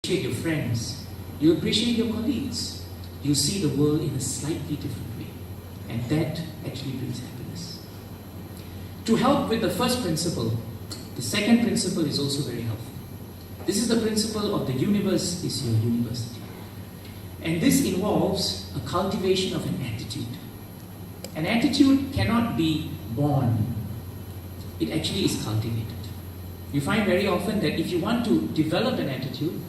appreciate your friends, you appreciate your colleagues, you see the world in a slightly different way. And that actually brings happiness. To help with the first principle, the second principle is also very helpful. This is the principle of the universe is your university. And this involves a cultivation of an attitude. An attitude cannot be born. It actually is cultivated. You find very often that if you want to develop an attitude,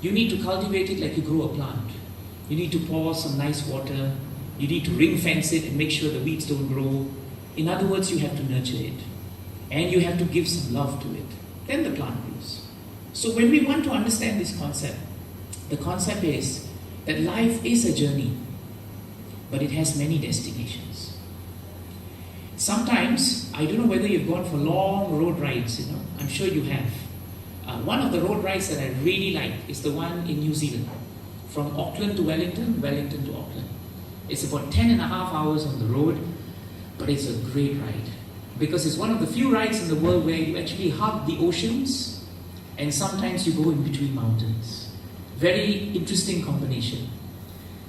you need to cultivate it like you grow a plant. You need to pour some nice water. You need to ring fence it and make sure the weeds don't grow. In other words, you have to nurture it. And you have to give some love to it. Then the plant grows. So when we want to understand this concept, the concept is that life is a journey, but it has many destinations. Sometimes, I don't know whether you've gone for long road rides, I'm sure you have. One of the road rides that I really like is the one in New Zealand. From Auckland to Wellington, Wellington to Auckland. It's about 10.5 hours on the road, but it's a great ride. Because it's one of the few rides in the world where you actually hug the oceans and sometimes you go in between mountains. Very interesting combination.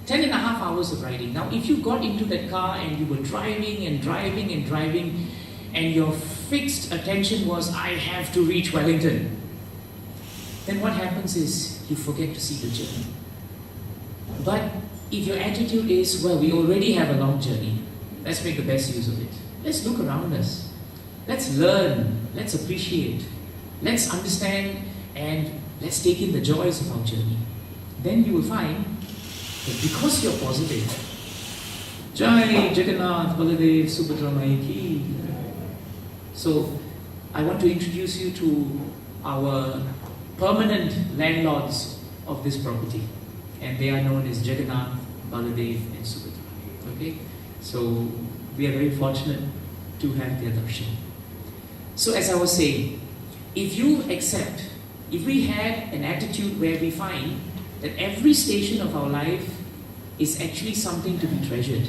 10.5 hours of riding. Now, if you got into that car and you were driving and driving and driving, and your fixed attention was, I have to reach Wellington, then what happens is you forget to see the journey. But if your attitude is, well, we already have a long journey, let's make the best use of it. Let's look around us. Let's learn. Let's appreciate. Let's understand, and let's take in the joys of our journey. Then you will find that because you're positive, Jai Jagannath Baladev Subhadra Mai ki. So I want to introduce you to our permanent landlords of this property, and they are known as Jagannath, Baladev and Subhadra. Okay? So we are very fortunate to have their darshan. So as I was saying, if we had an attitude where we find that every station of our life is actually something to be treasured,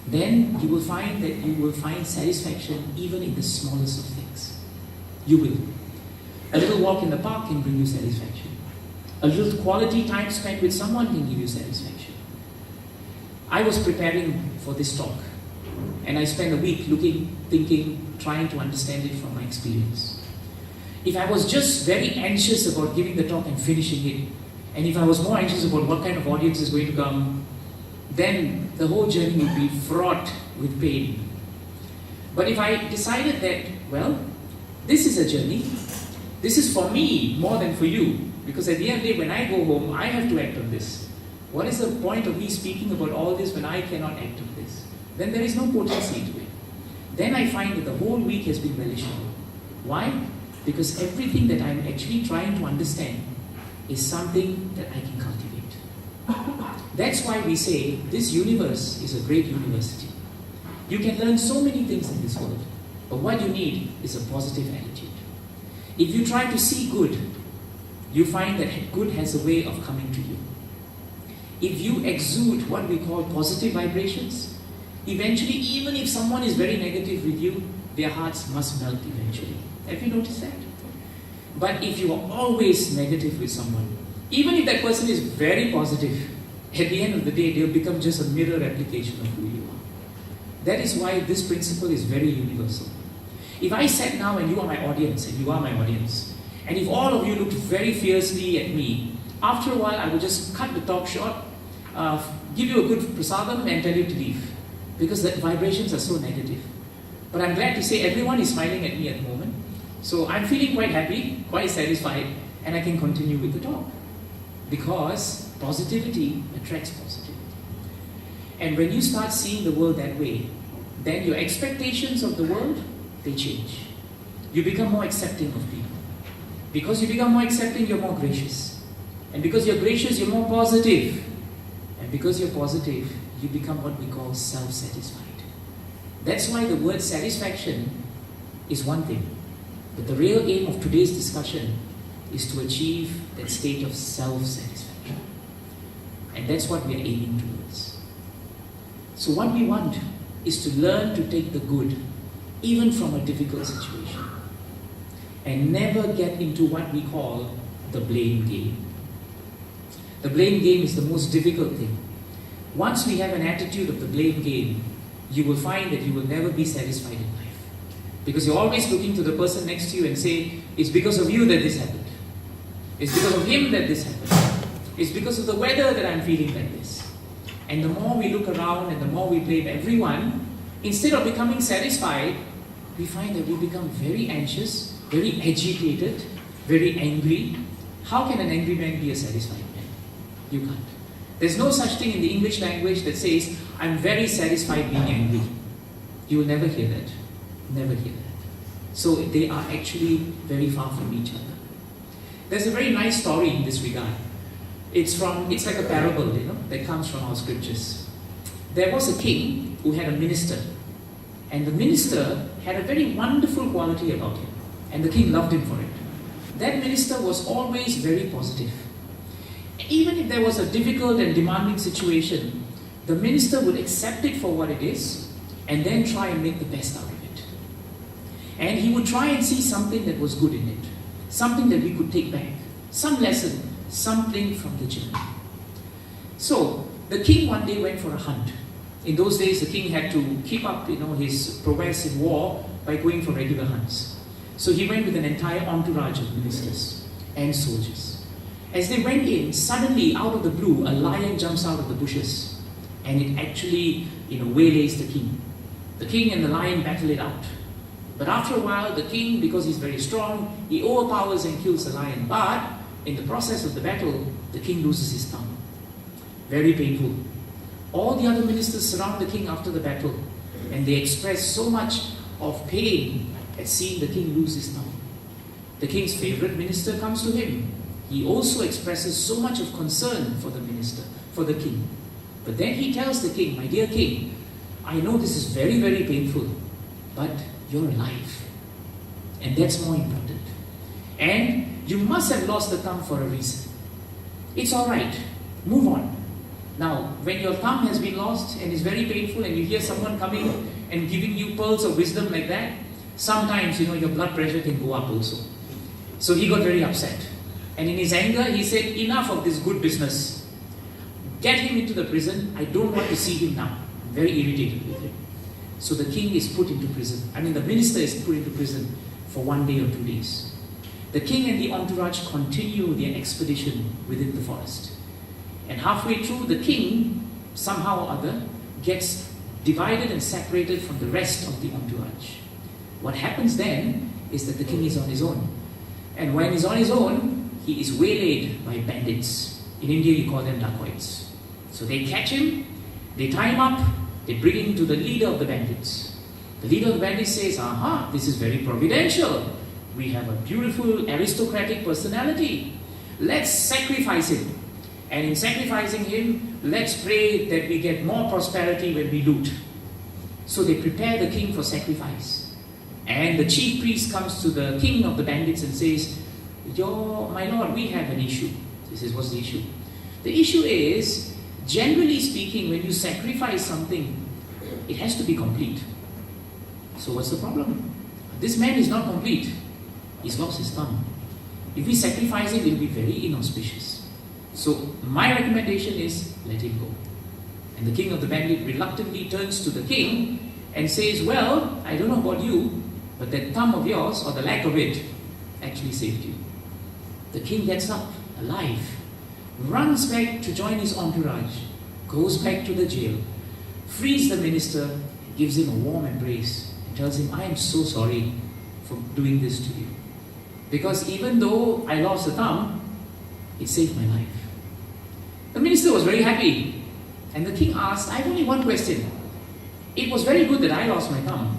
then you will find that you will find satisfaction even in the smallest of things. You will. A little walk in the park can bring you satisfaction. A little quality time spent with someone can give you satisfaction. I was preparing for this talk, and I spent a week looking, thinking, trying to understand it from my experience. If I was just very anxious about giving the talk and finishing it, and if I was more anxious about what kind of audience is going to come, then the whole journey would be fraught with pain. But if I decided that, well, this is a journey, this is for me more than for you, because at the end of the day, when I go home, I have to act on this. What is the point of me speaking about all this when I cannot act on this? Then there is no potency to it. Then I find that the whole week has been relishable. Why? Because everything that I'm actually trying to understand is something that I can cultivate. That's why we say this universe is a great university. You can learn so many things in this world, but what you need is a positive attitude. If you try to see good, you find that good has a way of coming to you. If you exude what we call positive vibrations, eventually, even if someone is very negative with you, their hearts must melt eventually. Have you noticed that? But if you are always negative with someone, even if that person is very positive, at the end of the day, they'll become just a mirror replication of who you are. That is why this principle is very universal. If I sat now and you are my audience, and you are my audience, and if all of you looked very fiercely at me, after a while I will just cut the talk short, give you a good prasadam and tell you to leave. Because the vibrations are so negative. But I'm glad to say everyone is smiling at me at the moment. So I'm feeling quite happy, quite satisfied, and I can continue with the talk. Because positivity attracts positivity. And when you start seeing the world that way, then your expectations of the world, they change. You become more accepting of people. Because you become more accepting, you're more gracious. And because you're gracious, you're more positive. And because you're positive, you become what we call self-satisfied. That's why the word satisfaction is one thing. But the real aim of today's discussion is to achieve that state of self-satisfaction. And that's what we are aiming towards. So what we want is to learn to take the good, even from a difficult situation, and never get into what we call the blame game. The blame game is the most difficult thing. Once we have an attitude of the blame game, you will find that you will never be satisfied in life. Because you're always looking to the person next to you and say, it's because of you that this happened. It's because of him that this happened. It's because of the weather that I'm feeling like this. And the more we look around and the more we blame everyone, instead of becoming satisfied, we find that we become very anxious, very agitated, very angry. How can an angry man be a satisfied man? You can't. There's no such thing in the English language that says, I'm very satisfied being angry. You will never hear that. Never hear that. So they are actually very far from each other. There's a very nice story in this regard. It's like a parable, that comes from our scriptures. There was a king who had a minister. And the minister had a very wonderful quality about him. And the king loved him for it. That minister was always very positive. Even if there was a difficult and demanding situation, the minister would accept it for what it is and then try and make the best out of it. And he would try and see something that was good in it, something that we could take back, some lesson, something from the journey. So, the king one day went for a hunt. In those days, the king had to keep up his prowess in war by going for regular hunts. So he went with an entire entourage of ministers and soldiers. As they went in, suddenly, out of the blue, a lion jumps out of the bushes. And it actually, waylays the king. The king and the lion battle it out. But after a while, the king, because he's very strong, he overpowers and kills the lion. But in the process of the battle, the king loses his thumb. Very painful. All the other ministers surround the king after the battle. And they express so much of pain at seeing the king lose his thumb. The king's favorite minister comes to him. He also expresses so much of concern for the minister, for the king. But then he tells the king, my dear king, I know this is very, very painful, but you're alive. And that's more important. And you must have lost the thumb for a reason. It's alright. Move on. Now, when your thumb has been lost and is very painful and you hear someone coming and giving you pearls of wisdom like that, sometimes, your blood pressure can go up also. So he got very upset. And in his anger, he said, enough of this good business. Get him into the prison. I don't want to see him now. I'm very irritated with him. So the king is put into prison. The minister is put into prison for 1 day or 2 days. The king and the entourage continue their expedition within the forest. And halfway through, the king, somehow or other, gets divided and separated from the rest of the entourage. What happens then is that the king is on his own. And when he's on his own, he is waylaid by bandits. In India, you call them dacoits. So they catch him, they tie him up, they bring him to the leader of the bandits. The leader of the bandits says, aha, this is very providential. We have a beautiful aristocratic personality. Let's sacrifice him. And in sacrificing him, let's pray that we get more prosperity when we loot. So they prepare the king for sacrifice. And the chief priest comes to the king of the bandits and says, my lord, we have an issue. This is what's the issue. The issue is, generally speaking, when you sacrifice something, it has to be complete. So what's the problem? This man is not complete. He's lost his thumb. If we sacrifice it, it will be very inauspicious. So my recommendation is, let him go. And the king of the bandit reluctantly turns to the king and says, well, I don't know about you, but that thumb of yours, or the lack of it, actually saved you. The king gets up, alive, runs back to join his entourage, goes back to the jail, frees the minister, gives him a warm embrace, and tells him, I am so sorry for doing this to you. Because even though I lost a thumb, it saved my life. The minister was very happy. And the king asked, I have only one question. It was very good that I lost my thumb.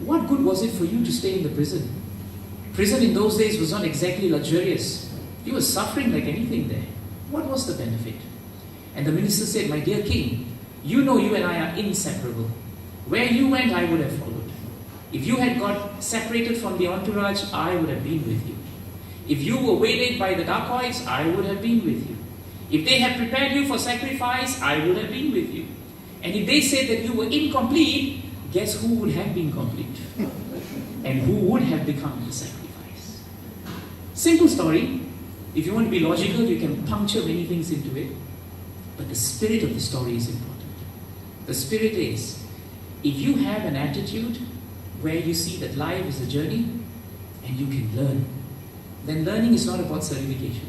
What good was it for you to stay in the prison? Prison in those days was not exactly luxurious. You were suffering like anything there. What was the benefit? And the minister said, my dear king, you know you and I are inseparable. Where you went, I would have followed. If you had got separated from the entourage, I would have been with you. If you were waylaid by the dacoits, I would have been with you. If they had prepared you for sacrifice, I would have been with you. And if they said that you were incomplete, guess who would have been complete? And who would have become the sacrifice? Simple story, If you want to be logical, you can puncture many things into it. But the spirit of the story is important. The spirit is, if you have an attitude where you see that life is a journey and you can learn, then learning is not about certification.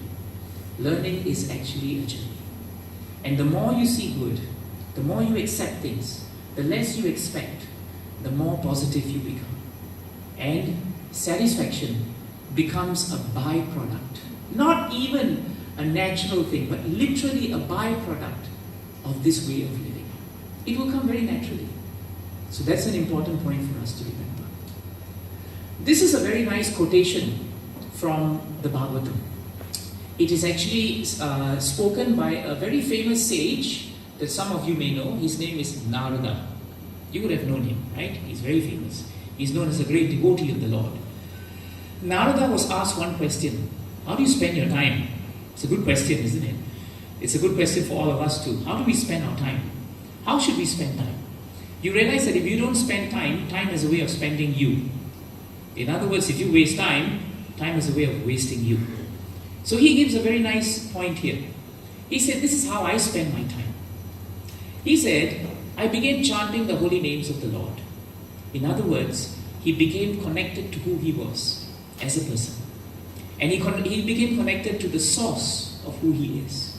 Learning is actually a journey. And the more you see good, the more you accept things, the less you expect, the more positive you become. And satisfaction becomes a byproduct. Not even a natural thing, but literally a byproduct of this way of living. It will come very naturally. So that's an important point for us to remember. This is a very nice quotation from the Bhagavatam. It is actually spoken by a very famous sage that some of you may know. His name is Narada. You would have known him, right? He's very famous. He's known as a great devotee of the Lord. Narada was asked one question. How do you spend your time? It's a good question, isn't it? It's a good question for all of us too. How do we spend our time? How should we spend time? You realize that if you don't spend time, time is a way of spending you. In other words, if you waste time, time is a way of wasting you. So he gives a very nice point here. He said, this is how I spend my time. He said, I began chanting the holy names of the Lord. In other words, he became connected to who he was as a person. And he became connected to the source of who he is.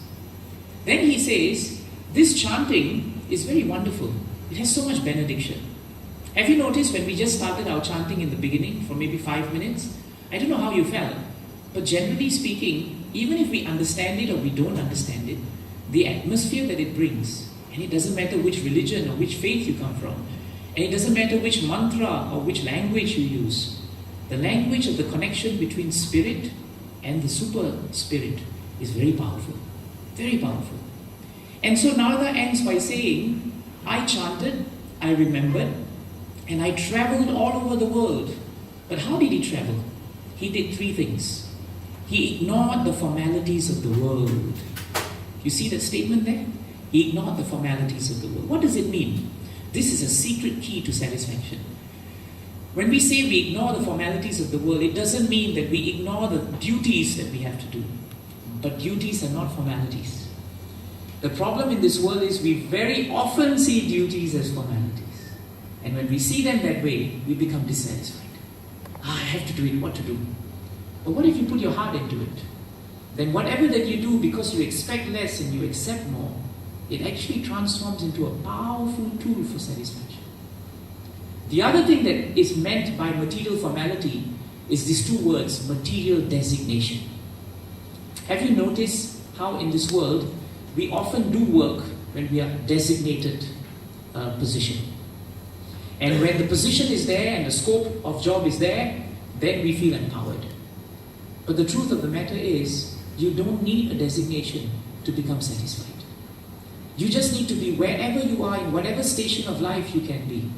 Then he says, this chanting is very wonderful. It has so much benediction. Have you noticed when we just started our chanting in the beginning for maybe 5 minutes? I don't know how you felt, but generally speaking, even if we understand it or we don't understand it, the atmosphere that it brings, and it doesn't matter which religion or which faith you come from, and it doesn't matter which mantra or which language you use, the language of the connection between spirit and the super spirit is very powerful. Very powerful. And so Narada ends by saying, I chanted, I remembered, and I traveled all over the world. But how did he travel? He did 3 things. He ignored the formalities of the world. You see that statement there? He ignored the formalities of the world. What does it mean? This is a secret key to satisfaction. When we say we ignore the formalities of the world, it doesn't mean that we ignore the duties that we have to do. But duties are not formalities. The problem in this world is we very often see duties as formalities. And when we see them that way, we become dissatisfied. I have to do it, what to do? But what if you put your heart into it? Then whatever that you do, because you expect less and you accept more, it actually transforms into a powerful tool for satisfaction. The other thing that is meant by material formality is these 2 words, material designation. Have you noticed how in this world we often do work when we are designated position? And when the position is there and the scope of job is there, then we feel empowered. But the truth of the matter is, you don't need a designation to become satisfied. You just need to be wherever you are, in whatever station of life you can be.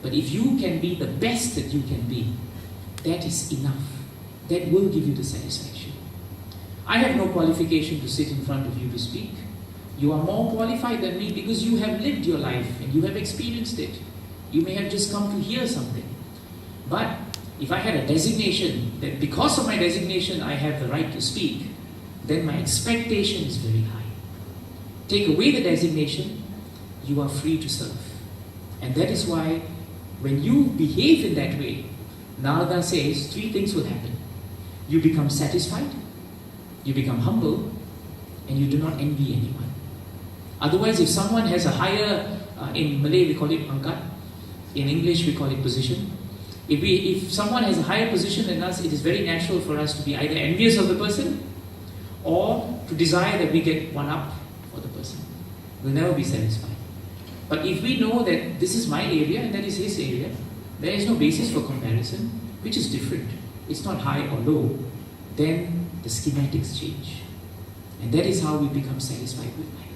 But if you can be the best that you can be, that is enough. That will give you the satisfaction. I have no qualification to sit in front of you to speak. You are more qualified than me because you have lived your life and you have experienced it. You may have just come to hear something. But if I had a designation, that because of my designation I have the right to speak, then my expectation is very high. Take away the designation, you are free to serve. And that is why when you behave in that way, Narada says 3 things will happen. You become satisfied, you become humble, and you do not envy anyone. Otherwise, if someone has a higher, in Malay we call it pangkat, in English we call it position. If someone has a higher position than us, it is very natural for us to be either envious of the person or to desire that we get one up for the person. We'll never be satisfied. But if we know that this is my area and that is his area, there is no basis for comparison, which is different. It's not high or low. Then the schematics change. And that is how we become satisfied with life.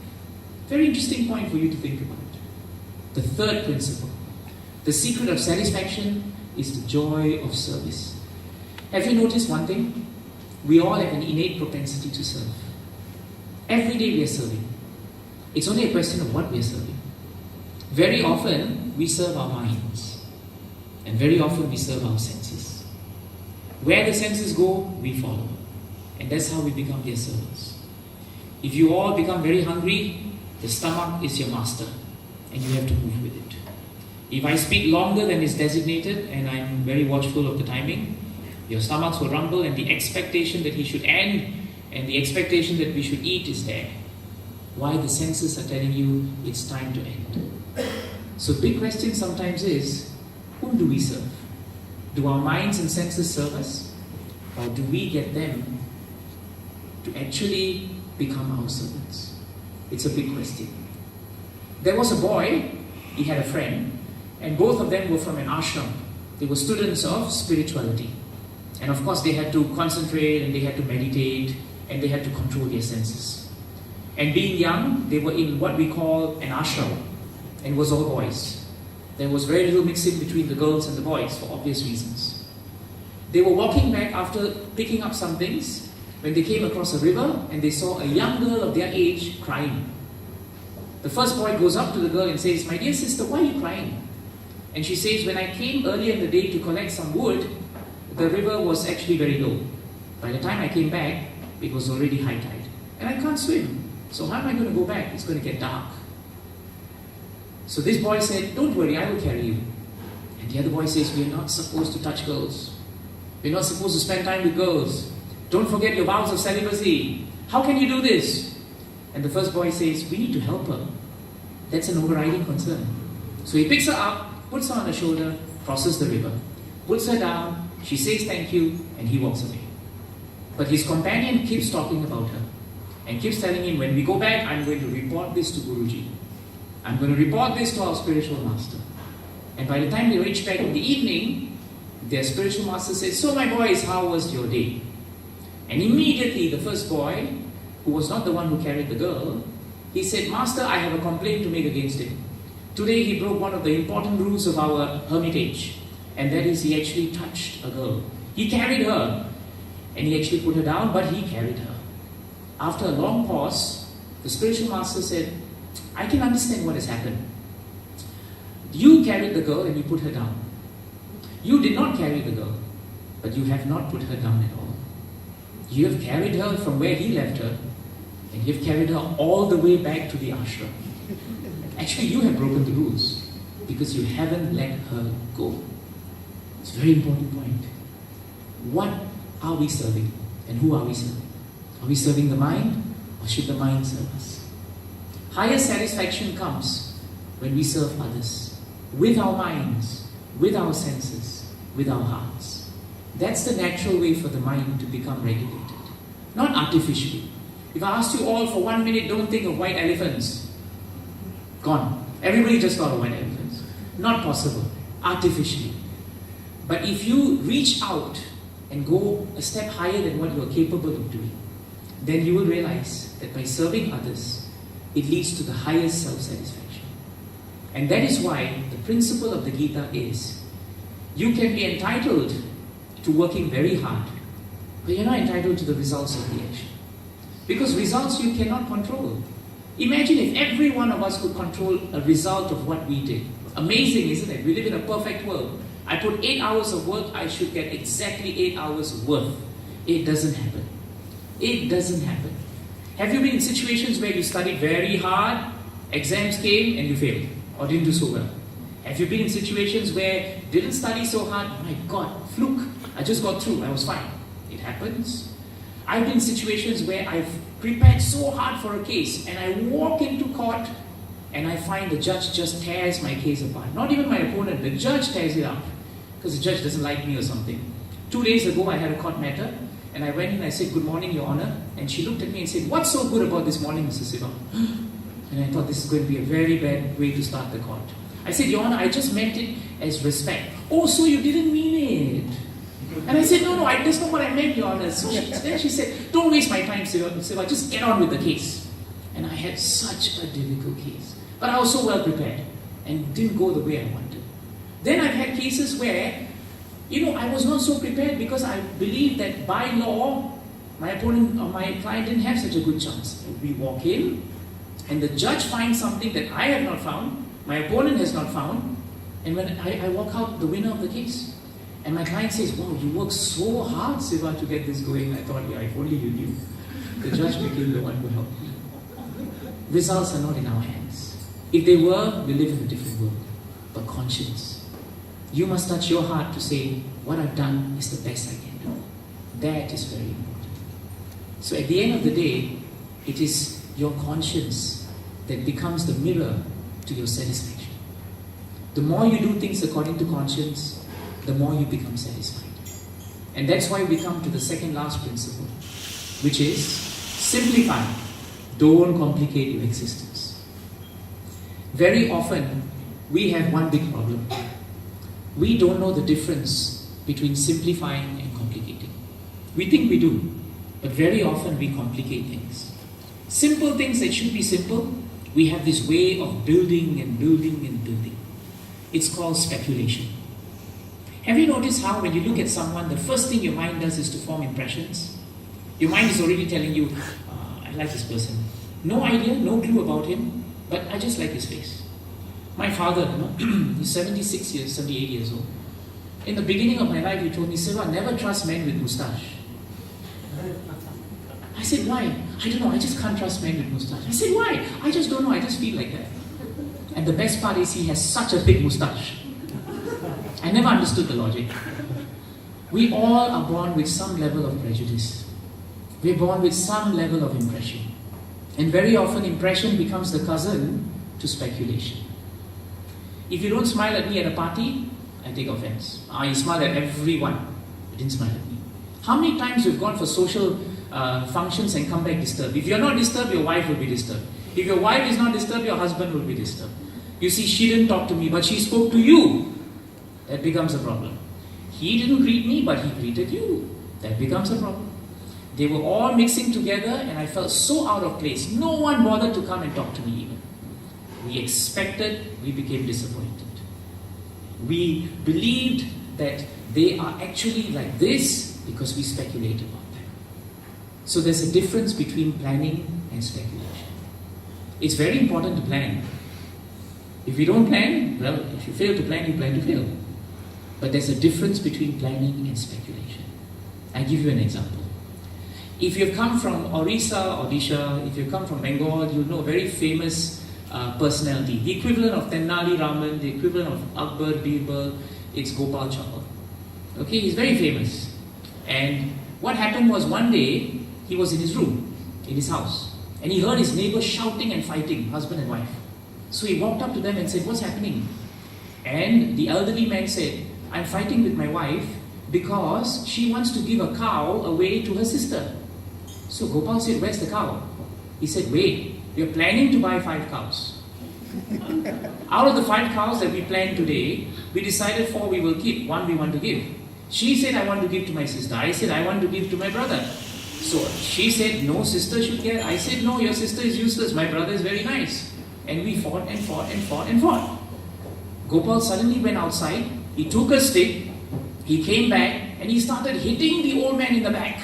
Very interesting point for you to think about. The 3rd principle. The secret of satisfaction is the joy of service. Have you noticed one thing? We all have an innate propensity to serve. Every day we are serving. It's only a question of what we are serving. Very often we serve our minds. And very often we serve our senses. Where the senses go, we follow. And that's how we become their servants. If you all become very hungry, the stomach is your master and you have to move with it. If I speak longer than is designated and I'm very watchful of the timing, your stomachs will rumble and the expectation that he should end and the expectation that we should eat is there. Why? The senses are telling you it's time to end. So the big question sometimes is, whom do we serve? Do our minds and senses serve us? Or do we get them to actually become our servants? It's a big question. There was a boy, he had a friend, and both of them were from an ashram. They were students of spirituality. And of course they had to concentrate and they had to meditate and they had to control their senses. And being young, they were in what we call an ashram, and it was all boys. There was very little mixing between the girls and the boys for obvious reasons. They were walking back after picking up some things when they came across a river and they saw a young girl of their age crying. The first boy goes up to the girl and says, "My dear sister, why are you crying?" And she says, "When I came earlier in the day to collect some wood, the river was actually very low. By the time I came back, it was already high tide. And I can't swim. So how am I going to go back? It's going to get dark." So this boy said, "Don't worry, I will carry you." And the other boy says, "We are not supposed to touch girls. We're not supposed to spend time with girls. Don't forget your vows of celibacy. How can you do this?" And the first boy says, "We need to help her. That's an overriding concern." So he picks her up, puts her on the shoulder, crosses the river, puts her down, she says thank you, and he walks away. But his companion keeps talking about her and keeps telling him, "When we go back, I'm going to report this to Guruji. I'm going to report this to our spiritual master." And by the time they reach back in the evening, their spiritual master says, "So my boys, how was your day?" And immediately the first boy, who was not the one who carried the girl, he said, "Master, I have a complaint to make against him. Today he broke one of the important rules of our hermitage, and that is he actually touched a girl. He carried her, and he actually put her down, but he carried her." After a long pause, the spiritual master said, "I can understand what has happened. You carried the girl and you put her down. You did not carry the girl, but you have not put her down at all. You have carried her from where he left her, and you have carried her all the way back to the ashram. Actually, you have broken the rules because you haven't let her go." It's a very important point. What are we serving and who are we serving? Are we serving the mind or should the mind serve us? Higher satisfaction comes when we serve others with our minds, with our senses, with our hearts. That's the natural way for the mind to become regulated, not artificially. If I asked you all for 1 minute, don't think of white elephants. Gone. Everybody just thought of white elephants. Not possible. Artificially. But if you reach out and go a step higher than what you are capable of doing, then you will realize that by serving others, it leads to the highest self-satisfaction. And that is why the principle of the Gita is, you can be entitled to working very hard, but you're not entitled to the results of the action. Because results you cannot control. Imagine if every one of us could control a result of what we did. Amazing, isn't it? We live in a perfect world. I put 8 hours of work, I should get exactly 8 hours worth. It doesn't happen. It doesn't happen. Have you been in situations where you studied very hard, exams came and you failed or didn't do so well? Have you been in situations where didn't study so hard, oh my God, fluke, I just got through, I was fine? It happens. I've been in situations where I've prepared so hard for a case and I walk into court and I find the judge just tears my case apart. Not even my opponent, the judge tears it up because the judge doesn't like me or something. 2 days ago I had a court matter and I went in and I said, "Good morning, Your Honor." And she looked at me and said, "What's so good about this morning, Mr. Siva?" And I thought this is going to be a very bad way to start the court. I said, "Your Honor, I just meant it as respect." "Oh, so you didn't mean it?" And I said, No, that's not what I meant, Your Honor. So then she said, "Don't waste my time, Siva, just get on with the case." And I had such a difficult case. But I was so well prepared and didn't go the way I wanted. Then I've had cases where, I was not so prepared because I believed that by law, my opponent or my client didn't have such a good chance. We walk in and the judge finds something that I have not found, my opponent has not found, and when I walk out the winner of the case. And my client says, wow, you work so hard, Siva, to get this going. I thought, yeah, if only you knew. The judge became the one who helped me. Results are not in our hands. If they were, we live in a different world. But conscience. You must touch your heart to say, what I've done is the best I can do. That is very important. So at the end of the day, it is your conscience that becomes the mirror to your satisfaction. The more you do things according to conscience, the more you become satisfied. And that's why we come to the second last principle, which is simplify. Don't complicate your existence. Very often, we have one big problem. We don't know the difference between simplifying and complicating. We think we do, but very often we complicate things. Simple things that should be simple, we have this way of building and building and building. It's called speculation. Have you noticed how when you look at someone, the first thing your mind does is to form impressions? Your mind is already telling you, I like this person. No idea, no clue about him, but I just like his face. My father, he's 78 years old. In the beginning of my life, he told me, Siva, never trust men with moustache. I said, why? I don't know, I just can't trust men with moustache. I said, why? I just don't know, I just feel like that. And the best part is he has such a big moustache. I never understood the logic. We all are born with some level of prejudice. We're born with some level of impression. And very often impression becomes the cousin to speculation. If you don't smile at me at a party, I take offense. You smile at everyone. You didn't smile at me. How many times we've gone for social functions and come back disturbed? If you're not disturbed, your wife will be disturbed. If your wife is not disturbed, your husband will be disturbed. You see, she didn't talk to me, but she spoke to you. That becomes a problem. He didn't greet me, but he greeted you. That becomes a problem. They were all mixing together and I felt so out of place. No one bothered to come and talk to me even. We expected, we became disappointed. We believed that they are actually like this because we speculated about them. So there's a difference between planning and speculation. It's very important to plan. If you don't plan, well, if you fail to plan, you plan to fail. But there's a difference between planning and speculation. I'll give you an example. If you've come from Odisha, if you've come from Bengal, you'll know a very famous personality. The equivalent of Tenali Raman, the equivalent of Akbar, Birbal, it's Gopal Chawla. Okay, he's very famous. And what happened was one day, he was in his room, in his house, and he heard his neighbors shouting and fighting, husband and wife. So he walked up to them and said, what's happening? And the elderly man said, I'm fighting with my wife because she wants to give a cow away to her sister. So Gopal said, where's the cow? He said, wait, we're planning to buy 5 cows. Out of the 5 cows that we planned today, we decided 4 we will keep, 1 we want to give. She said, I want to give to my sister. I said, I want to give to my brother. So she said, no, sister should get. I said, no, your sister is useless. My brother is very nice. And we fought and fought and fought and fought. Gopal suddenly went outside. He took a stick. He came back and he started hitting the old man in the back.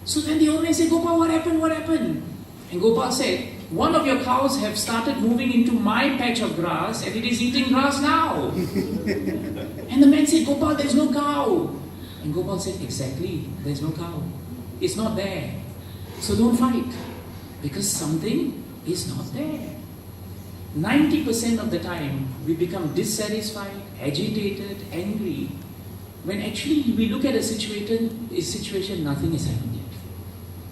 So then the old man said, Gopal, what happened? What happened? And Gopal said, one of your cows have started moving into my patch of grass and it is eating grass now. And the man said, Gopal, there's no cow. And Gopal said, exactly, there's no cow. It's not there. So don't fight. Because something is not there. 90% of the time, we become dissatisfied, agitated, angry, when actually we look at a situation, nothing has happened yet.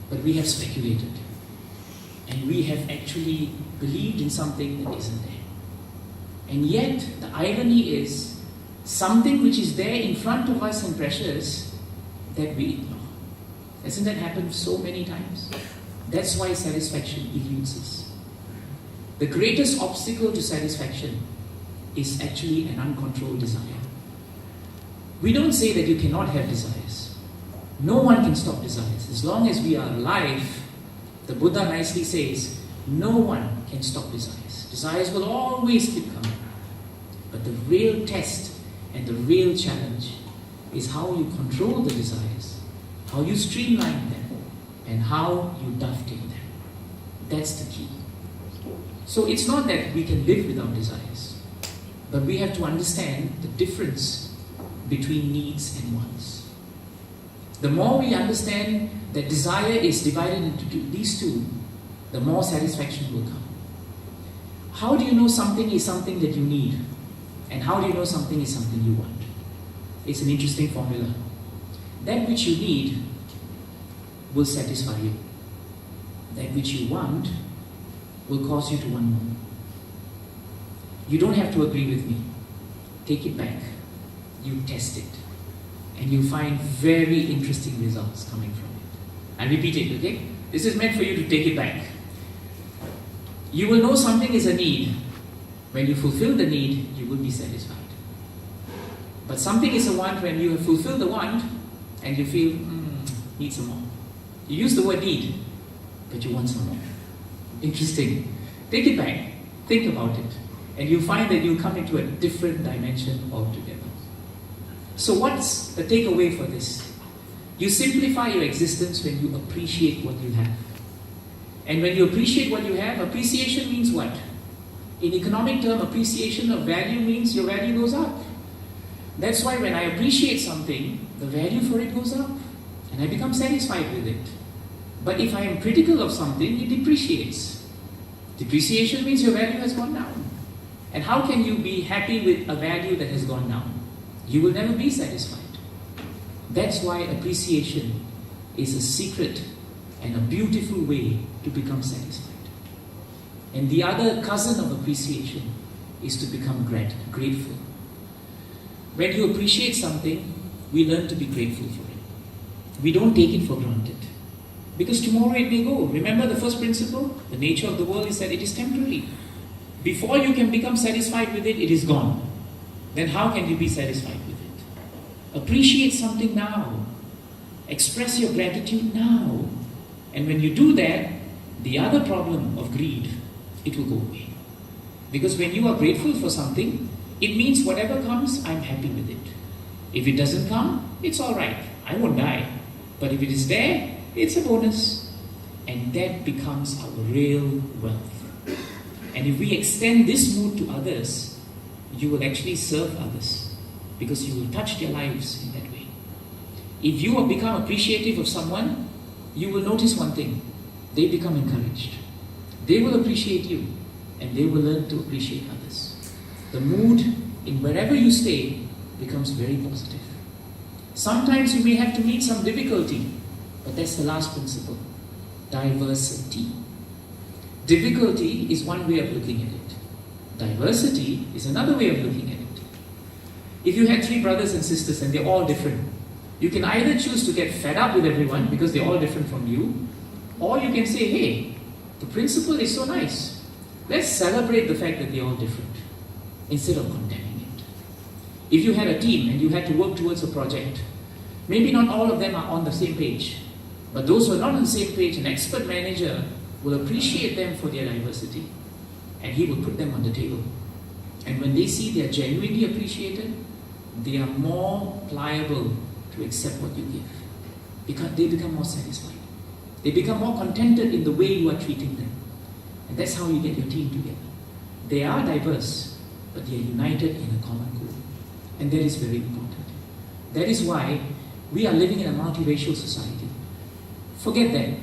But we have speculated. And we have actually believed in something that isn't there. And yet, the irony is, something which is there in front of us and precious, that we ignore. Hasn't that happened so many times? That's why satisfaction eludes us. The greatest obstacle to satisfaction is actually an uncontrolled desire. We don't say that you cannot have desires. No one can stop desires. As long as we are alive, the Buddha nicely says, no one can stop desires. Desires will always keep coming. But the real test and the real challenge is how you control the desires, how you streamline them, and how you dovetail them. That's the key. So it's not that we can live without desires, but we have to understand the difference between needs and wants. The more we understand that desire is divided into these two, the more satisfaction will come. How do you know something is something that you need? And how do you know something is something you want? It's an interesting formula. That which you need will satisfy you. That which you want will cause you to want more. You don't have to agree with me. Take it back. You test it. And you find very interesting results coming from it. I repeat it, okay? This is meant for you to take it back. You will know something is a need. When you fulfill the need, you will be satisfied. But something is a want when you have fulfilled the want and you feel, need some more. You use the word need, but you want some more. Interesting. Take it back. Think about it. And you'll find that you'll come into a different dimension altogether. So what's the takeaway for this? You simplify your existence when you appreciate what you have. And when you appreciate what you have, appreciation means what? In economic term, appreciation of value means your value goes up. That's why when I appreciate something, the value for it goes up. And I become satisfied with it. But if I am critical of something, it depreciates. Depreciation means your value has gone down. And how can you be happy with a value that has gone down? You will never be satisfied. That's why appreciation is a secret and a beautiful way to become satisfied. And the other cousin of appreciation is to become grateful. When you appreciate something, we learn to be grateful for it. We don't take it for granted. Because tomorrow it may go. Remember the first principle? The nature of the world is that it is temporary. Before you can become satisfied with it, it is gone. Then how can you be satisfied with it? Appreciate something now. Express your gratitude now. And when you do that, the other problem of greed, it will go away. Because when you are grateful for something, it means whatever comes, I'm happy with it. If it doesn't come, it's alright. I won't die. But if it is there, it's a bonus. And that becomes our real wealth. And if we extend this mood to others, you will actually serve others. Because you will touch their lives in that way. If you become appreciative of someone, you will notice one thing. They become encouraged. They will appreciate you. And they will learn to appreciate others. The mood in wherever you stay becomes very positive. Sometimes you may have to meet some difficulty. But that's the last principle. Diversity. Difficulty is one way of looking at it. Diversity is another way of looking at it. If you had 3 brothers and sisters and they're all different, you can either choose to get fed up with everyone because they're all different from you, or you can say, hey, the principle is so nice. Let's celebrate the fact that they're all different instead of condemning it. If you had a team and you had to work towards a project, maybe not all of them are on the same page, but those who are not on the same page, an expert manager will appreciate them for their diversity and he will put them on the table. And when they see they are genuinely appreciated, they are more pliable to accept what you give because they become more satisfied. They become more contented in the way you are treating them. And that's how you get your team together. They are diverse, but they are united in a common goal. And that is very important. That is why we are living in a multiracial society. Forget that.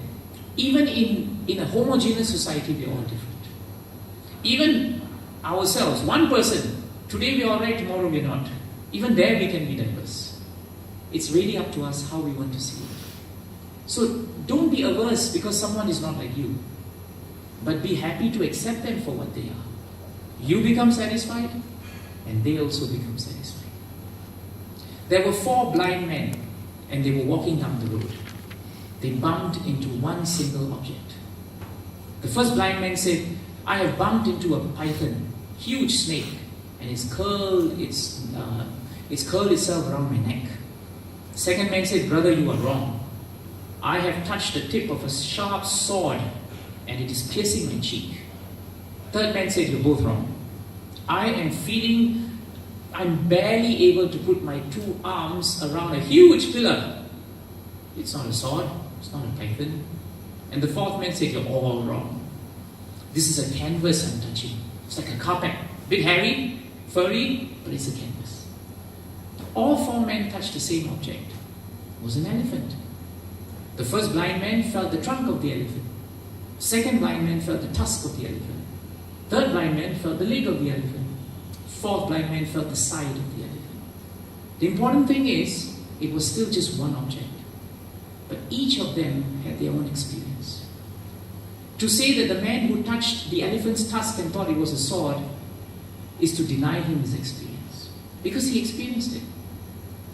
Even in a homogeneous society, we are all different. Even ourselves, one person, today we are alright, tomorrow we are not. Even there we can be diverse. It's really up to us how we want to see it. So don't be averse because someone is not like you. But be happy to accept them for what they are. You become satisfied, and they also become satisfied. There were 4 blind men, and they were walking down the road. They bumped into one single object. The first blind man said, I have bumped into a python, huge snake, and it's curled itself around my neck. The second man said, brother, you are wrong. I have touched the tip of a sharp sword, and it is piercing my cheek. Third man said, you're both wrong. I'm barely able to put my 2 arms around a huge pillar. It's not a sword, it's not a python. And the fourth man said, you're all wrong. This is a canvas I'm touching. It's like a carpet. Bit hairy, furry, but it's a canvas. All four men touched the same object. It was an elephant. The first blind man felt the trunk of the elephant. Second blind man felt the tusk of the elephant. Third blind man felt the leg of the elephant. Fourth blind man felt the side of the elephant. The important thing is, it was still just one object. But each of them had their own experience. To say that the man who touched the elephant's tusk and thought it was a sword is to deny him his experience. Because he experienced it.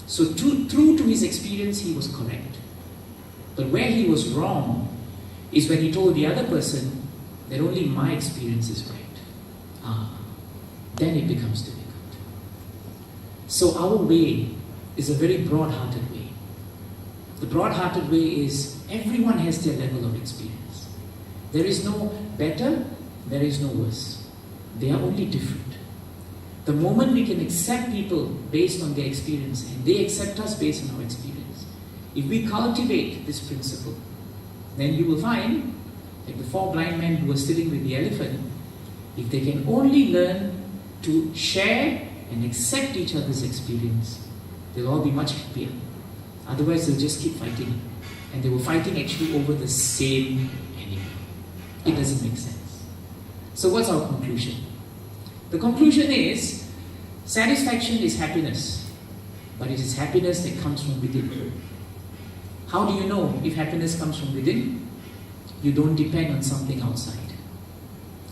So true to his experience, he was correct. But where he was wrong is when he told the other person that only my experience is right. Then it becomes difficult. So our way is a very broad-hearted way. The broad-hearted way is everyone has their level of experience. There is no better, there is no worse. They are only different. The moment we can accept people based on their experience and they accept us based on our experience, if we cultivate this principle, then you will find that the four blind men who were sitting with the elephant, if they can only learn to share and accept each other's experience, they'll all be much happier. Otherwise, they'll just keep fighting. And they were fighting actually over the same enemy. It doesn't make sense. So what's our conclusion? The conclusion is, satisfaction is happiness, but it is happiness that comes from within. How do you know if happiness comes from within? You don't depend on something outside.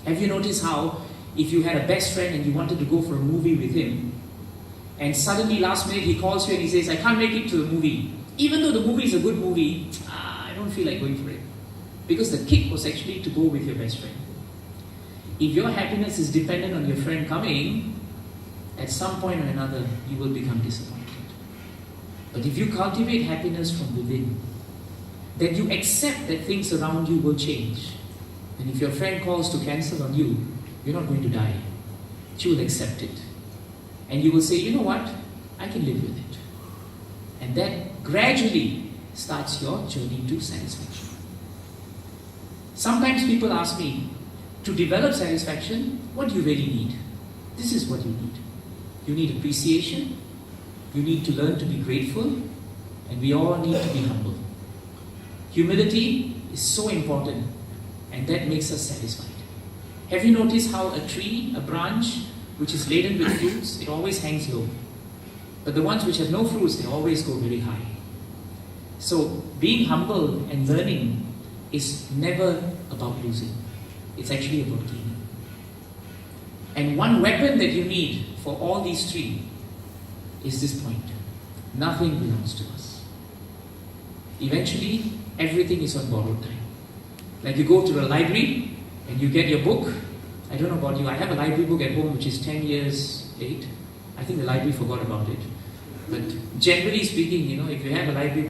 Have you noticed how, if you had a best friend and you wanted to go for a movie with him, and suddenly last minute he calls you and he says, I can't make it to the movie. Even though the movie is a good movie, I don't feel like going for it. Because the kick was actually to go with your best friend. If your happiness is dependent on your friend coming, at some point or another, you will become disappointed. But if you cultivate happiness from within, then you accept that things around you will change. And if your friend calls to cancel on you, you're not going to die. You will accept it. And you will say, you know what? I can live with it. And that gradually starts your journey to satisfaction. Sometimes people ask me, to develop satisfaction, what do you really need? This is what you need. You need appreciation. You need to learn to be grateful. And we all need to be humble. Humility is so important, and that makes us satisfied. Have you noticed how a tree, a branch, which is laden with fruits, it always hangs low. But the ones which have no fruits, they always go very high. So being humble and learning is never about losing. It's actually about gaining. And one weapon that you need for all these three is this point. Nothing belongs to us. Eventually, everything is on borrowed time. Like you go to a library and you get your book. I don't know about you, I have a library book at home which is 10 years late. I think the library forgot about it. But generally speaking, if you have a library